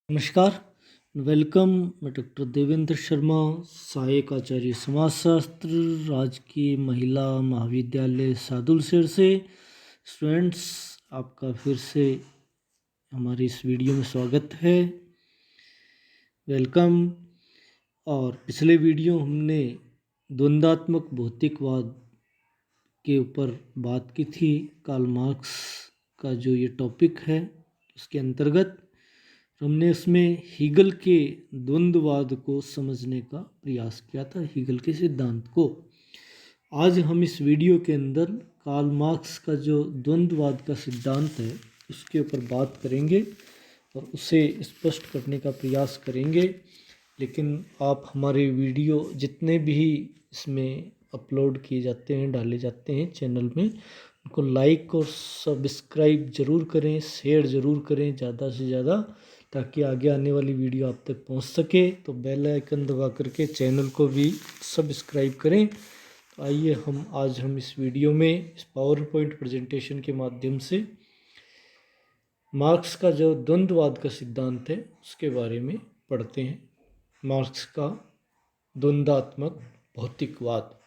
नमस्कार, वेलकम। मैं डॉक्टर देवेंद्र शर्मा, सहायक आचार्य समाजशास्त्र, राजकीय महिला महाविद्यालय सादुलसर से। स्टूडेंट्स, आपका फिर से हमारी इस वीडियो में स्वागत है। वेलकम। और पिछले वीडियो हमने द्वंद्वात्मक भौतिकवाद के ऊपर बात की थी। कार्ल मार्क्स का जो ये टॉपिक है उसके अंतर्गत हमने उसमें हीगल के द्वंद्ववाद को समझने का प्रयास किया था, हीगल के सिद्धांत को। आज हम इस वीडियो के अंदर कार्ल मार्क्स का जो द्वंद्ववाद का सिद्धांत है उसके ऊपर बात करेंगे और उसे स्पष्ट करने का प्रयास करेंगे। लेकिन आप हमारे वीडियो जितने भी इसमें अपलोड किए जाते हैं, डाले जाते हैं चैनल में, उनको लाइक और सब्सक्राइब ज़रूर करें, शेयर ज़रूर करें ज़्यादा से ज़्यादा, ताकि आगे आने वाली वीडियो आप तक पहुंच सके। तो बेल आइकन दबा करके चैनल को भी सब्सक्राइब करें। तो आइए आज हम इस वीडियो में इस पावर पॉइंट प्रेजेंटेशन के माध्यम से मार्क्स का जो द्वंद्ववाद का सिद्धांत है उसके बारे में पढ़ते हैं। मार्क्स का द्वंद्वात्मक भौतिकवाद।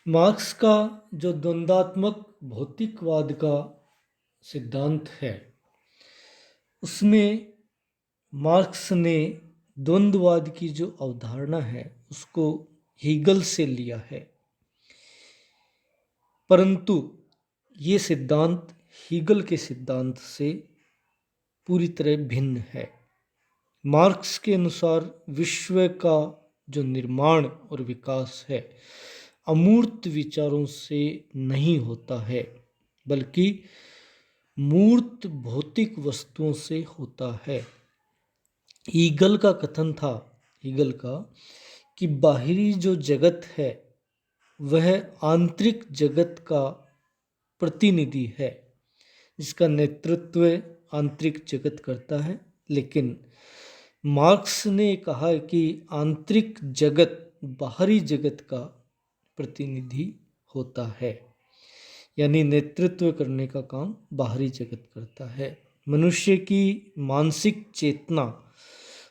मार्क्स का जो द्वंद्वात्मक भौतिकवाद का सिद्धांत है उसमें मार्क्स ने द्वंद्ववाद की जो अवधारणा है उसको हीगल से लिया है, परंतु ये सिद्धांत हीगल के सिद्धांत से पूरी तरह भिन्न है। मार्क्स के अनुसार विश्व का जो निर्माण और विकास है अमूर्त विचारों से नहीं होता है, बल्कि मूर्त भौतिक वस्तुओं से होता है। हीगल का कथन था, हीगल का, कि बाहरी जो जगत है वह आंतरिक जगत का प्रतिनिधि है, जिसका नेतृत्व आंतरिक जगत करता है। लेकिन मार्क्स ने कहा कि आंतरिक जगत बाहरी जगत का प्रतिनिधि होता है, यानी नेतृत्व करने का काम बाहरी जगत करता है। मनुष्य की मानसिक चेतना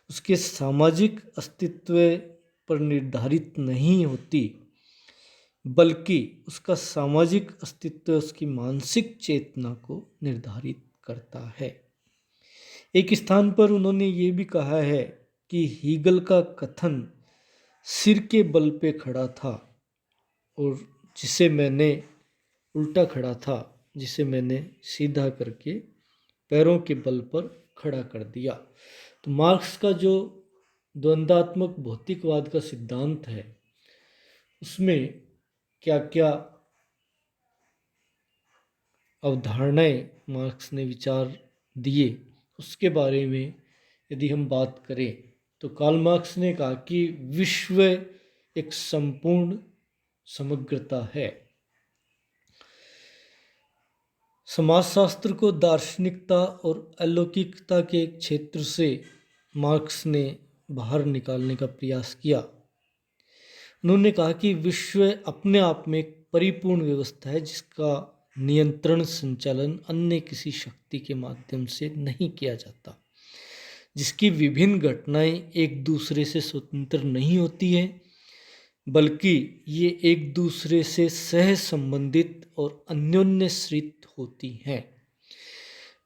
उसके सामाजिक अस्तित्व पर निर्धारित नहीं होती, बल्कि उसका सामाजिक अस्तित्व उसकी मानसिक चेतना को निर्धारित करता है। एक स्थान पर उन्होंने ये भी कहा है कि हीगल का कथन सिर के बल पे खड़ा था और जिसे मैंने उल्टा खड़ा था, जिसे मैंने सीधा करके पैरों के बल पर खड़ा कर दिया। तो मार्क्स का जो द्वंद्वात्मक भौतिकवाद का सिद्धांत है उसमें क्या क्या अवधारणाएं मार्क्स ने विचार दिए उसके बारे में यदि हम बात करें तो कार्ल मार्क्स ने कहा कि विश्व एक संपूर्ण समग्रता है। समाजशास्त्र को दार्शनिकता और अलौकिकता के क्षेत्र से मार्क्स ने बाहर निकालने का प्रयास किया। उन्होंने कहा कि विश्व अपने आप में एक परिपूर्ण व्यवस्था है जिसका नियंत्रण संचालन अन्य किसी शक्ति के माध्यम से नहीं किया जाता, जिसकी विभिन्न घटनाएं एक दूसरे से स्वतंत्र नहीं होती हैं, बल्कि ये एक दूसरे से सह संबंधित और अन्योन्याश्रित होती हैं।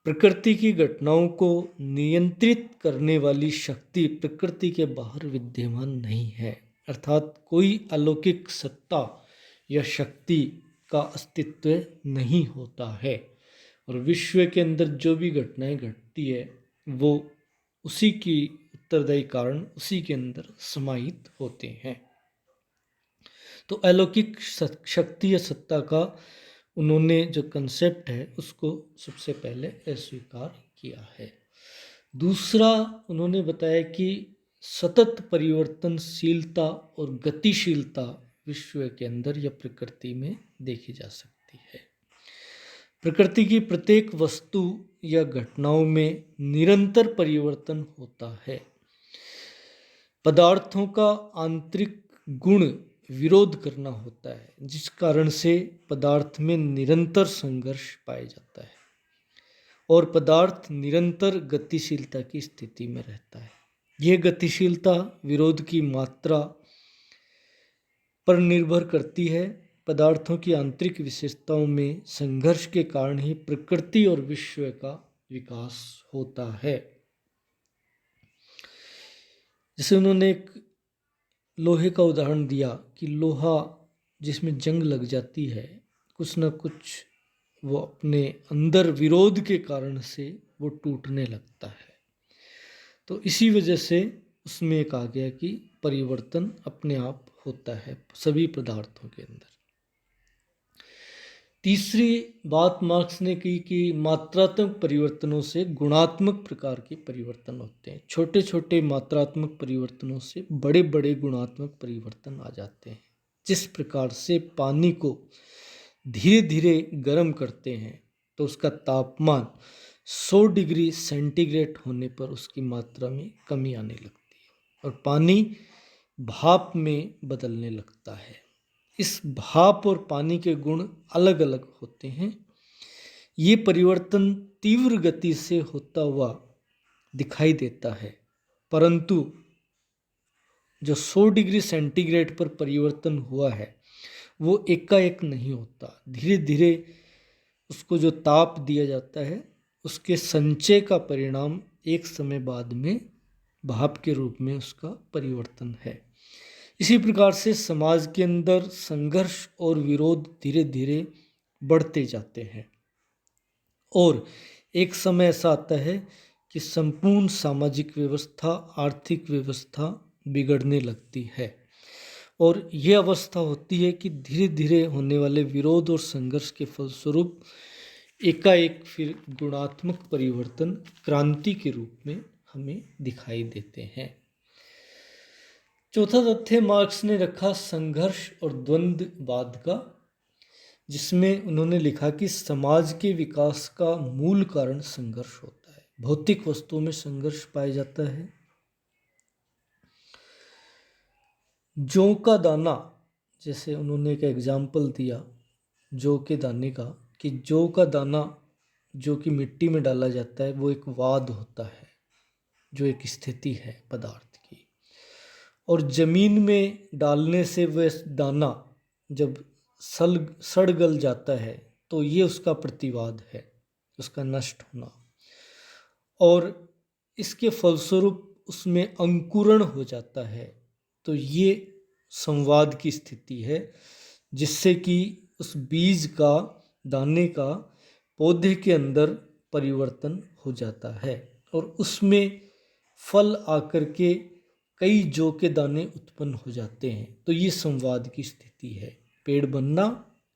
प्रकृति की घटनाओं को नियंत्रित करने वाली शक्ति प्रकृति के बाहर विद्यमान नहीं है, अर्थात कोई अलौकिक सत्ता या शक्ति का अस्तित्व नहीं होता है, और विश्व के अंदर जो भी घटनाएं घटती है वो उसी की उत्तरदायी कारण उसी के अंदर समाहित होते हैं। तो अलौकिक शक्ति या सत्ता का उन्होंने जो कंसेप्ट है उसको सबसे पहले अस्वीकार किया है। दूसरा, उन्होंने बताया कि सतत परिवर्तनशीलता और गतिशीलता विश्व के अंदर या प्रकृति में देखी जा सकती है। प्रकृति की प्रत्येक वस्तु या घटनाओं में निरंतर परिवर्तन होता है। पदार्थों का आंतरिक गुण विरोध करना होता है, जिस कारण से पदार्थ में निरंतर संघर्ष पाया जाता है, और पदार्थ निरंतर गतिशीलता की स्थिति में रहता है। यह गतिशीलता विरोध की मात्रा पर निर्भर करती है। पदार्थों की आंतरिक विशेषताओं में संघर्ष के कारण ही प्रकृति और विश्व का विकास होता है। जैसे उन्होंने एक लोहे का उदाहरण दिया कि लोहा जिसमें जंग लग जाती है, कुछ न कुछ वो अपने अंदर विरोध के कारण से वो टूटने लगता है। तो इसी वजह से उसमें कहा गया कि परिवर्तन अपने आप होता है सभी पदार्थों के अंदर। तीसरी बात मार्क्स ने की कि मात्रात्मक परिवर्तनों से गुणात्मक प्रकार के परिवर्तन होते हैं। छोटे छोटे मात्रात्मक परिवर्तनों से बड़े बड़े गुणात्मक परिवर्तन आ जाते हैं। जिस प्रकार से पानी को धीरे धीरे गर्म करते हैं तो उसका तापमान 100 डिग्री सेंटीग्रेड होने पर उसकी मात्रा में कमी आने लगती है और पानी भाप में बदलने लगता है। इस भाप और पानी के गुण अलग अलग होते हैं। ये परिवर्तन तीव्र गति से होता हुआ दिखाई देता है, परंतु जो 100 डिग्री सेंटीग्रेड पर परिवर्तन हुआ है वो एकाएक नहीं होता। धीरे धीरे उसको जो ताप दिया जाता है उसके संचय का परिणाम एक समय बाद में भाप के रूप में उसका परिवर्तन है। इसी प्रकार से समाज के अंदर संघर्ष और विरोध धीरे धीरे बढ़ते जाते हैं और एक समय ऐसा आता है कि संपूर्ण सामाजिक व्यवस्था, आर्थिक व्यवस्था बिगड़ने लगती है और यह अवस्था होती है कि धीरे धीरे होने वाले विरोध और संघर्ष के फलस्वरूप एकाएक फिर गुणात्मक परिवर्तन क्रांति के रूप में हमें दिखाई देते हैं। चौथा तथ्य मार्क्स ने रखा संघर्ष और द्वंद्ववाद का, जिसमें उन्होंने लिखा कि समाज के विकास का मूल कारण संघर्ष होता है। भौतिक वस्तुओं में संघर्ष पाया जाता है। जौ का दाना, जैसे उन्होंने एक एग्जाम्पल दिया जौ के दाने का, कि जौ का दाना जो कि मिट्टी में डाला जाता है वो एक वाद होता है, जो एक स्थिति है पदार्थ की, और जमीन में डालने से वह दाना जब सड़ गल जाता है तो ये उसका प्रतिवाद है, उसका नष्ट होना, और इसके फलस्वरूप उसमें अंकुरण हो जाता है। तो ये संवाद की स्थिति है जिससे कि उस बीज का, दाने का पौधे के अंदर परिवर्तन हो जाता है और उसमें फल आकर के कई जौ के दाने उत्पन्न हो जाते हैं। तो ये संवाद की स्थिति है, पेड़ बनना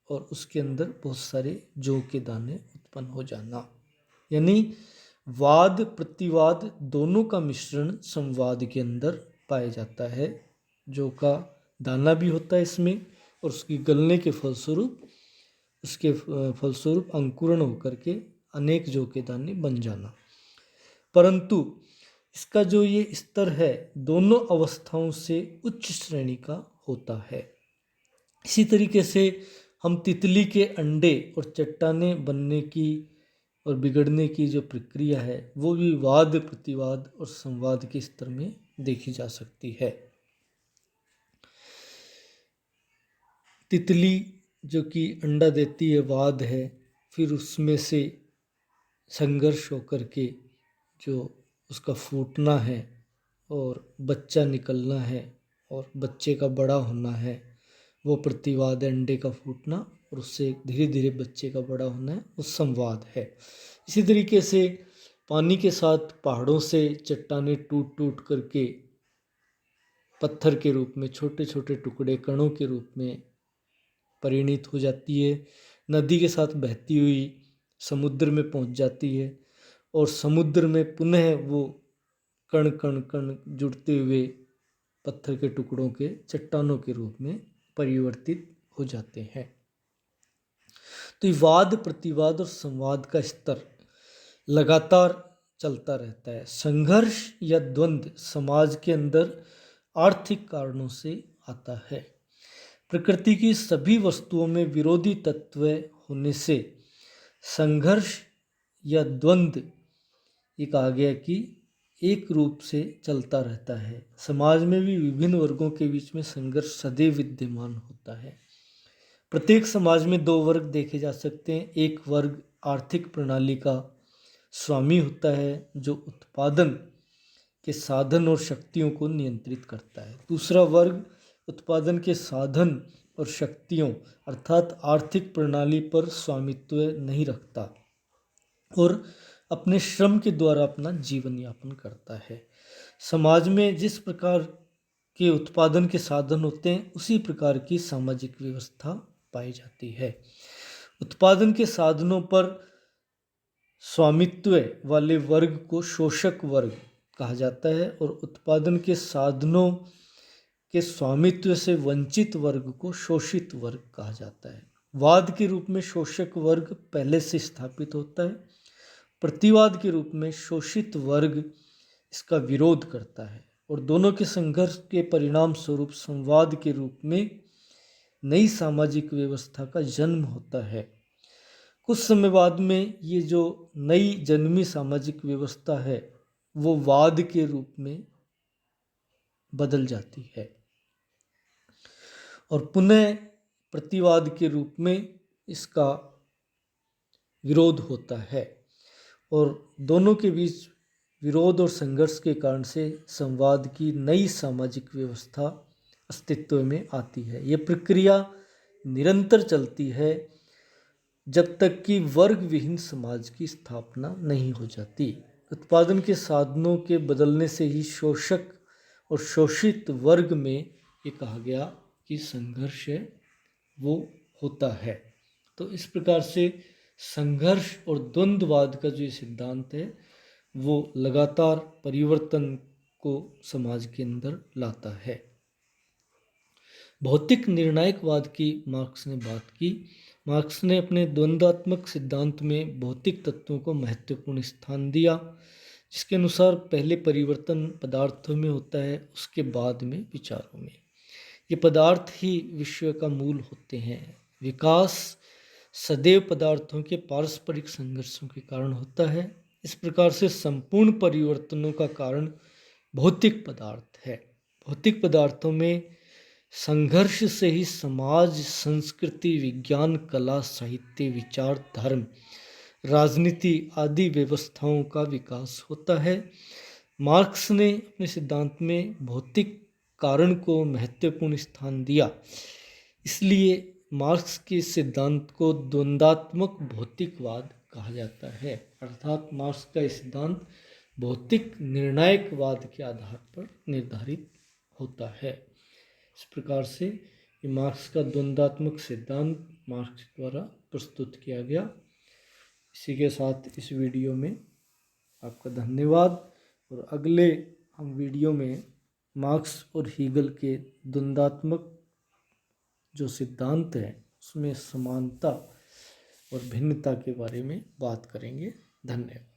और उसके अंदर बहुत सारे जौ के दाने उत्पन्न हो जाना, यानी वाद प्रतिवाद दोनों का मिश्रण संवाद के अंदर पाया जाता है। जौ का दाना भी होता है इसमें और उसकी गलने के फलस्वरूप, उसके फलस्वरूप अंकुरण होकर के अनेक जौ के दाने बन जाना। परंतु इसका जो ये स्तर है दोनों अवस्थाओं से उच्च श्रेणी का होता है। इसी तरीके से हम तितली के अंडे और चट्टानें बनने की और बिगड़ने की जो प्रक्रिया है वो भी वाद प्रतिवाद और संवाद के स्तर में देखी जा सकती है। तितली जो कि अंडा देती है वाद है, फिर उसमें से संघर्ष होकर के जो उसका फूटना है और बच्चा निकलना है और बच्चे का बड़ा होना है, वो प्रतिवाद है। अंडे का फूटना और उससे धीरे धीरे बच्चे का बड़ा होना है, वो संवाद है। इसी तरीके से पानी के साथ पहाड़ों से चट्टानें टूट टूट करके पत्थर के रूप में, छोटे छोटे टुकड़े कणों के रूप में परिणित हो जाती है। नदी के साथ बहती हुई समुद्र में पहुंच जाती है और समुद्र में पुनः वो कण कण कण जुड़ते हुए पत्थर के टुकड़ों के चट्टानों के रूप में परिवर्तित हो जाते हैं। तो ये वाद प्रतिवाद और संवाद का स्तर लगातार चलता रहता है। संघर्ष या द्वंद्व समाज के अंदर आर्थिक कारणों से आता है। प्रकृति की सभी वस्तुओं में विरोधी तत्व होने से संघर्ष या द्वंद्व, ये कहा गया कि एक रूप से चलता रहता है। समाज में भी विभिन्न वर्गों के बीच में संघर्ष सदैव विद्यमान होता है। प्रत्येक समाज में दो वर्ग देखे जा सकते हैं। एक वर्ग आर्थिक प्रणाली का स्वामी होता है जो उत्पादन के साधन और शक्तियों को नियंत्रित करता है। दूसरा वर्ग उत्पादन के साधन और शक्तियों अर्थात आर्थिक प्रणाली पर स्वामित्व नहीं रखता और अपने श्रम के द्वारा अपना जीवन यापन करता है। समाज में जिस प्रकार के उत्पादन के साधन होते हैं उसी प्रकार की सामाजिक व्यवस्था पाई जाती है। उत्पादन के साधनों पर स्वामित्व वाले वर्ग को शोषक वर्ग कहा जाता है और उत्पादन के साधनों के स्वामित्व से वंचित वर्ग को शोषित वर्ग कहा जाता है। वाद के रूप में शोषक वर्ग पहले से स्थापित होता है। प्रतिवाद के रूप में शोषित वर्ग इसका विरोध करता है और दोनों के संघर्ष के परिणाम स्वरूप संवाद के रूप में नई सामाजिक व्यवस्था का जन्म होता है। कुछ समय बाद में ये जो नई जन्मी सामाजिक व्यवस्था है वो वाद के रूप में बदल जाती है और पुनः प्रतिवाद के रूप में इसका विरोध होता है और दोनों के बीच विरोध और संघर्ष के कारण से संवाद की नई सामाजिक व्यवस्था अस्तित्व में आती है। ये प्रक्रिया निरंतर चलती है जब तक कि वर्ग विहीन समाज की स्थापना नहीं हो जाती। उत्पादन के साधनों के बदलने से ही शोषक और शोषित वर्ग में ये कहा गया कि संघर्ष है वो होता है। तो इस प्रकार से संघर्ष और द्वंद्ववाद का जो सिद्धांत है वो लगातार परिवर्तन को समाज के अंदर लाता है। भौतिक निर्णायकवाद की मार्क्स ने बात की। मार्क्स ने अपने द्वंद्वात्मक सिद्धांत में भौतिक तत्वों को महत्वपूर्ण स्थान दिया, जिसके अनुसार पहले परिवर्तन पदार्थों में होता है, उसके बाद में विचारों में। ये पदार्थ ही विश्व का मूल होते हैं। विकास सदैव पदार्थों के पारस्परिक संघर्षों के कारण होता है। इस प्रकार से संपूर्ण परिवर्तनों का कारण भौतिक पदार्थ है। भौतिक पदार्थों में संघर्ष से ही समाज, संस्कृति, विज्ञान, कला, साहित्य, विचार, धर्म, राजनीति आदि व्यवस्थाओं का विकास होता है। मार्क्स ने अपने सिद्धांत में भौतिक कारण को महत्वपूर्ण स्थान दिया, इसलिए मार्क्स के सिद्धांत को द्वंद्वात्मक भौतिकवाद कहा जाता है। अर्थात मार्क्स का सिद्धांत भौतिक निर्णायकवाद के आधार पर निर्धारित होता है। इस प्रकार से ये मार्क्स का द्वंद्वात्मक सिद्धांत मार्क्स द्वारा प्रस्तुत किया गया। इसी के साथ इस वीडियो में आपका धन्यवाद और अगले हम वीडियो में मार्क्स और हीगल के द्वंद्वात्मक जो सिद्धांत है उसमें समानता और भिन्नता के बारे में बात करेंगे। धन्यवाद।